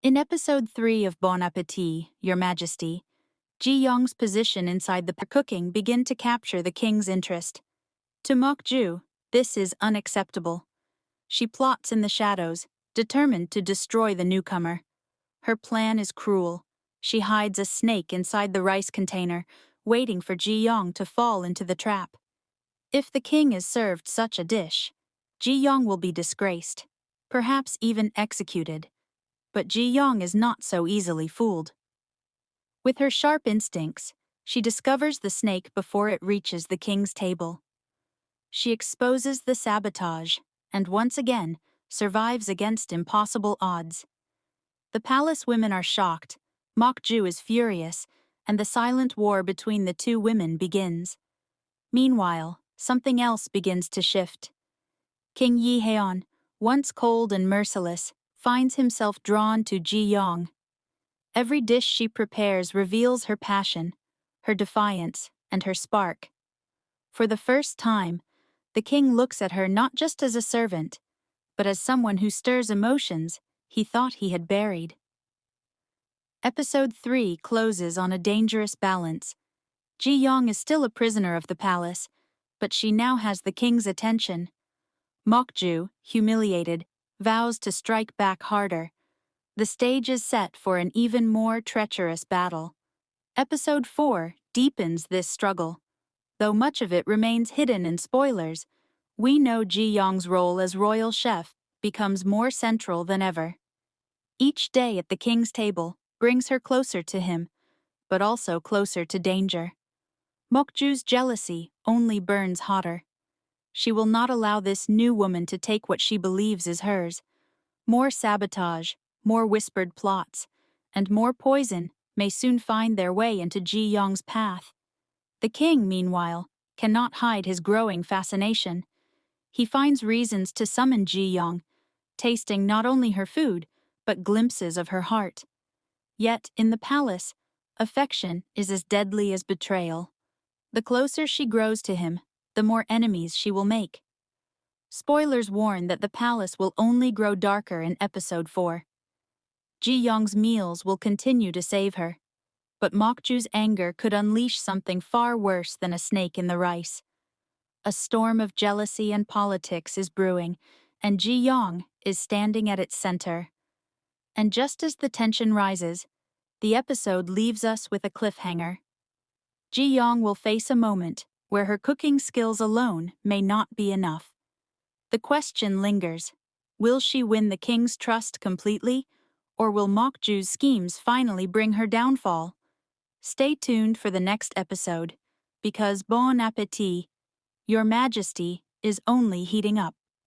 In episode 3 of Bon Appetit, Your Majesty, Ji-young's position inside the cooking begin to capture the king's interest. To Mok-ju, this is unacceptable. She plots in the shadows, determined to destroy the newcomer. Her plan is cruel. She hides a snake inside the rice container, waiting for Ji-young to fall into the trap. If the king is served such a dish, Ji-young will be disgraced, perhaps even executed. But Ji-young is not so easily fooled. With her sharp instincts, she discovers the snake before it reaches the king's table. She exposes the sabotage, and once again, survives against impossible odds. The palace women are shocked, Mok-ju is furious, and the silent war between the two women begins. Meanwhile, something else begins to shift. King Yi-haeon, once cold and merciless, finds himself drawn to Ji-young. Every dish she prepares reveals her passion, her defiance, and her spark. For the first time, the king looks at her not just as a servant, but as someone who stirs emotions he thought he had buried. Episode 3 closes on a dangerous balance. Ji-young is still a prisoner of the palace, but she now has the king's attention. Mok-ju, humiliated, vows to strike back harder. The stage is set for an even more treacherous battle. Episode 4 deepens this struggle. Though much of it remains hidden in spoilers, we know Ji-young's role as royal chef becomes more central than ever. Each day at the king's table brings her closer to him, but also closer to danger. Mok-ju's jealousy only burns hotter. She will not allow this new woman to take what she believes is hers. More sabotage, more whispered plots, and more poison may soon find their way into Ji-young's path. The king, meanwhile, cannot hide his growing fascination. He finds reasons to summon Ji-young, tasting not only her food, but glimpses of her heart. Yet, in the palace, affection is as deadly as betrayal. The closer she grows to him, the more enemies she will make. Spoilers warn that the palace will only grow darker in episode 4. Ji-young's meals will continue to save her, but Mok-ju's anger could unleash something far worse than a snake in the rice. A storm of jealousy and politics is brewing, and Ji-young is standing at its center. And just as the tension rises, the episode leaves us with a cliffhanger. Ji-young will face a moment where her cooking skills alone may not be enough. The question lingers: will she win the king's trust completely, or will Mok-ju's schemes finally bring her downfall? Stay tuned for the next episode, because Bon Appetit, Your Majesty, is only heating up.